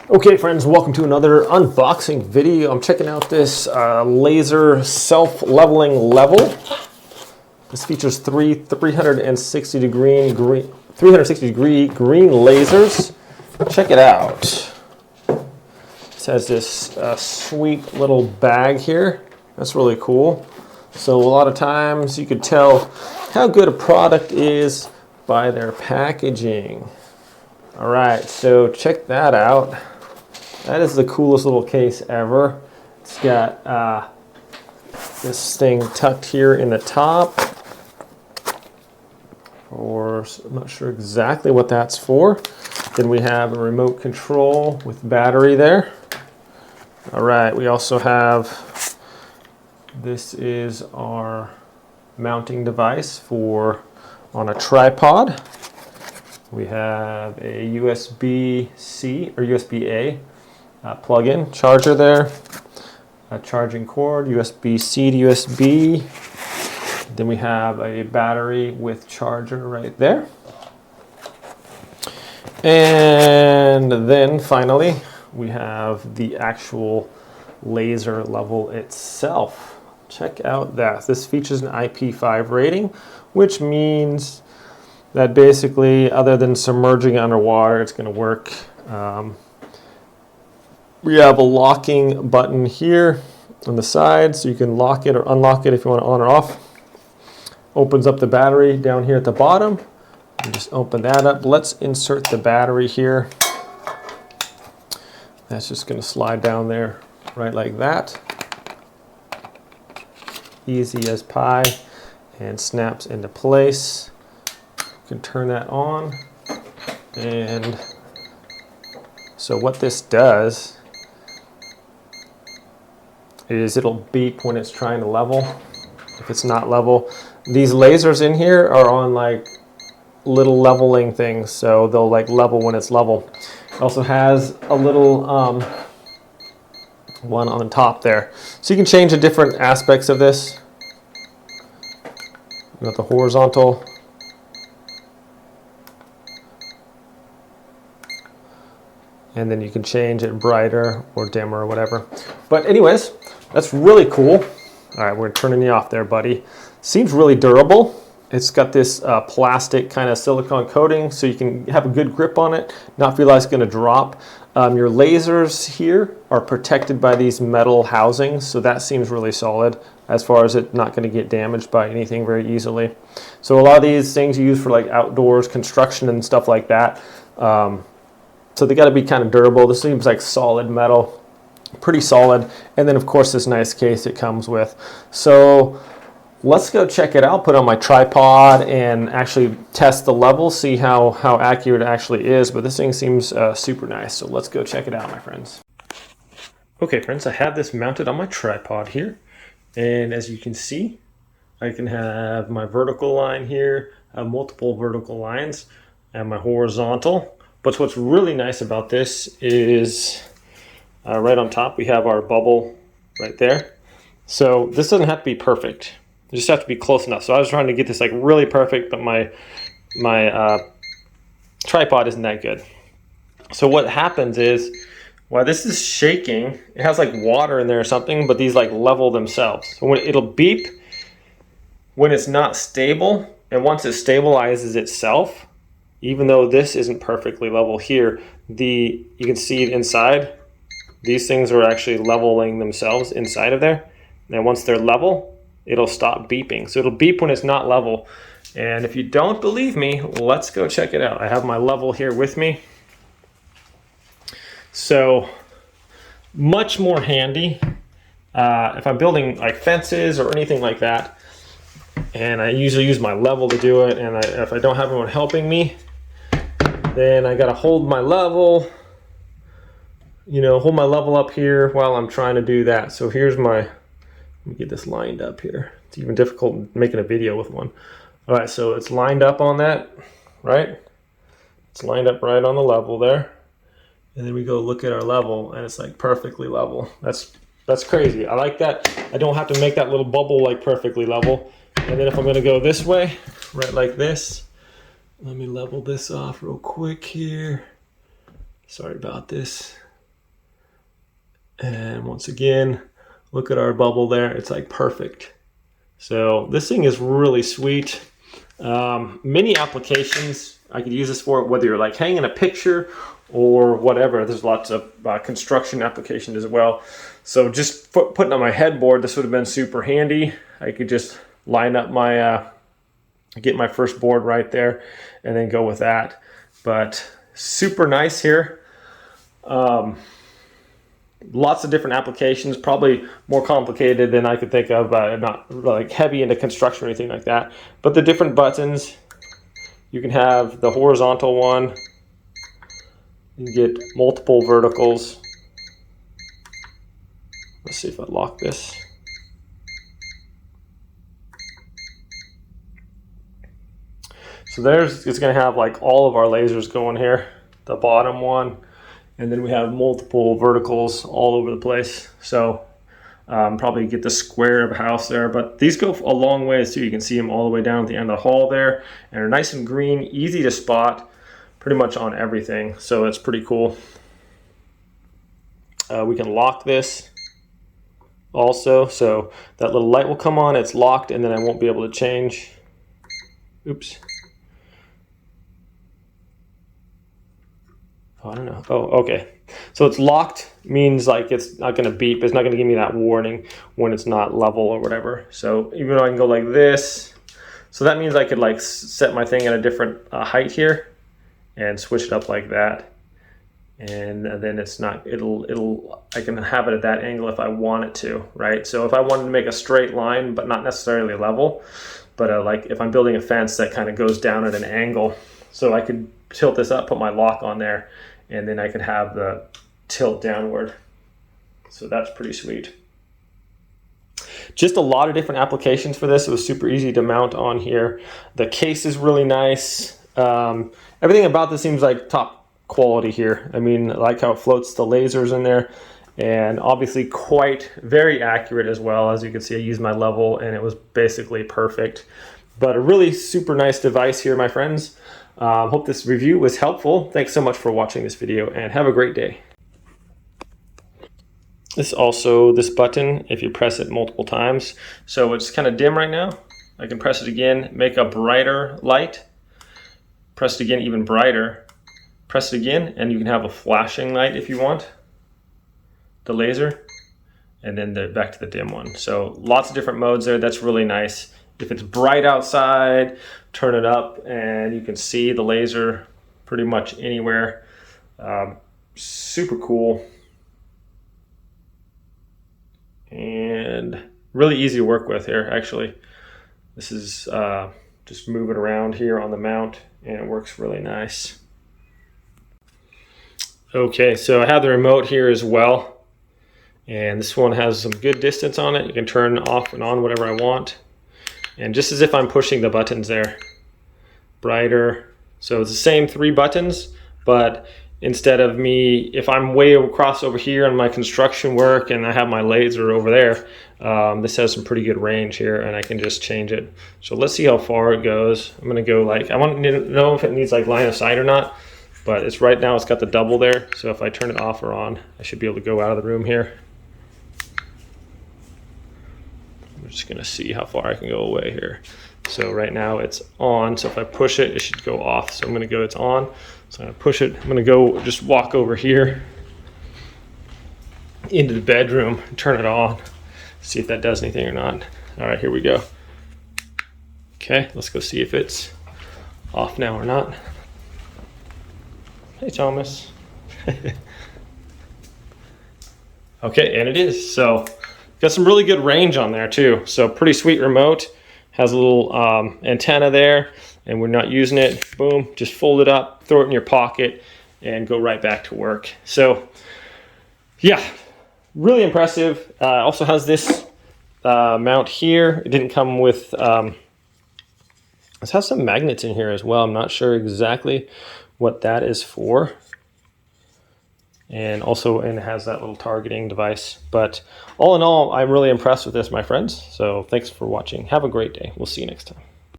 Okay friends, welcome to another unboxing video. I'm checking out this laser self-leveling level. This features three 360 degree green lasers. Check it out. This has this sweet little bag here. That's really cool. So a lot of times you could tell how good a product is by their packaging. All right, so check that out. That is the coolest little case ever. It's got this thing tucked here in the top. I'm not sure exactly what that's for. Then we have a remote control with battery there. All right, we also have, this is our mounting device on a tripod. We have a USB-C or USB-A plug-in charger there, a charging cord, USB-C to USB. Then we have a battery with charger right there. And then finally, we have the actual laser level itself. Check out that. This features an IP5 rating, which means that basically, other than submerging underwater, it's going to work. We have a locking button here on the side, so you can lock it or unlock it if you want it on or off. Opens up the battery down here at the bottom. You just open that up. Let's insert the battery here. That's just going to slide down there right like that. Easy as pie, and snaps into place. You can turn that on. And so what this does is it'll beep when it's trying to level, if it's not level. These lasers in here are on like little leveling things, so they'll like level when it's level. It also has a little one on the top there. So you can change the different aspects of this. You got the horizontal. And then you can change it brighter or dimmer or whatever. But anyways, that's really cool. All right, we're turning you off there, buddy. Seems really durable. It's got this plastic kind of silicone coating, so you can have a good grip on it, not feel like it's gonna drop. Your lasers here are protected by these metal housings, so that seems really solid as far as it not gonna get damaged by anything very easily. So a lot of these things you use for like outdoors, construction and stuff like that. So they got to be kind of durable. This seems like solid metal, pretty solid. And then of course this nice case it comes with. So let's go check it out, put it on my tripod and actually test the level, see how accurate it actually is. But this thing seems super nice. So let's go check it out, my friends. Okay friends, I have this mounted on my tripod here. And as you can see, I can have my vertical line here, multiple vertical lines, and my horizontal. But what's really nice about this is right on top, we have our bubble right there. So this doesn't have to be perfect. You just have to be close enough. So I was trying to get this like really perfect, but my tripod isn't that good. So what happens is, while this is shaking, it has like water in there or something, but these like level themselves. So when it'll beep when it's not stable, and once it stabilizes itself, even though this isn't perfectly level here, you can see it inside. These things are actually leveling themselves inside of there. And once they're level, it'll stop beeping. So it'll beep when it's not level. And if you don't believe me, let's go check it out. I have my level here with me. So much more handy if I'm building like fences or anything like that. And I usually use my level to do it. And if I don't have anyone helping me, then I gotta hold my level, hold my level up here while I'm trying to do that. So here's let me get this lined up here. It's even difficult making a video with one. All right, so it's lined up on that, right? It's lined up right on the level there. And then we go look at our level and it's like perfectly level. That's crazy. I like that. I don't have to make that little bubble like perfectly level. And then if I'm gonna go this way, right like this, let me level this off real quick here. Sorry about this. And once again, look at our bubble there. It's like perfect. So this thing is really sweet. Many applications I could use this for, whether you're like hanging a picture or whatever. There's lots of construction applications as well. So just putting on my headboard, this would have been super handy. I could just line up my, get my first board right there and then go with that. But super nice here. Lots of different applications, probably more complicated than I could think of, not like heavy into construction or anything like that. But the different buttons, you can have the horizontal one, you get multiple verticals. Let's see if I lock this. So it's going to have like all of our lasers going here, the bottom one. And then we have multiple verticals all over the place. So probably get the square of a house there. But these go a long ways too. You can see them all the way down at the end of the hall there. And they're nice and green, easy to spot pretty much on everything. So that's pretty cool. We can lock this also. So that little light will come on, it's locked, and then I won't be able to change. Oops. I don't know. Oh, okay. So it's locked means like it's not going to beep. It's not going to give me that warning when it's not level or whatever. So even though I can go like this, so that means I could like set my thing at a different height here and switch it up like that. And then it's not, I can have it at that angle if I want it to, right? So if I wanted to make a straight line, but not necessarily level, but like if I'm building a fence that kind of goes down at an angle, so I could tilt this up, put my lock on there, and then I could have the tilt downward. So that's pretty sweet. Just a lot of different applications for this. It was super easy to mount on here. The case is really nice. Everything about this seems like top quality here. I mean, I like how it floats the lasers in there, and obviously very accurate as well. As you can see, I used my level and it was basically perfect. But a really super nice device here, my friends. Hope this review was helpful. Thanks so much for watching this video and have a great day. This button, if you press it multiple times, so it's kind of dim right now. I can press it again, make a brighter light. Press it again, even brighter. Press it again, and you can have a flashing light if you want. The laser, and then back to the dim one. So lots of different modes there. That's really nice. If it's bright outside, turn it up and you can see the laser pretty much anywhere. Super cool. And really easy to work with here, actually. This is just move it around here on the mount and it works really nice. Okay, so I have the remote here as well. And this one has some good distance on it. You can turn off and on whatever I want. And just as if I'm pushing the buttons there, brighter. So it's the same 3 buttons, but instead of me, if I'm way across over here on my construction work and I have my laser over there, this has some pretty good range here and I can just change it. So let's see how far it goes. I'm gonna go like, I want to know if it needs like line of sight or not, but it's right now, it's got the double there. So if I turn it off or on, I should be able to go out of the room here. I'm just gonna see how far I can go away here. So right now it's on, so if I push it, it should go off. So I'm gonna go, it's on. So I'm gonna push it, I'm gonna go just walk over here into the bedroom and turn it on. See if that does anything or not. All right, here we go. Okay, let's go see if it's off now or not. Hey, Thomas. Okay, and it is. So got some really good range on there too. So pretty sweet remote. Has a little antenna there and we're not using it. Boom, just fold it up, throw it in your pocket and go right back to work. So yeah, really impressive. Also has this mount here. It didn't come with, this has some magnets in here as well. I'm not sure exactly what that is for. And it has that little targeting device. But all in all, I'm really impressed with this, my friends. So thanks for watching. Have a great day. We'll see you next time.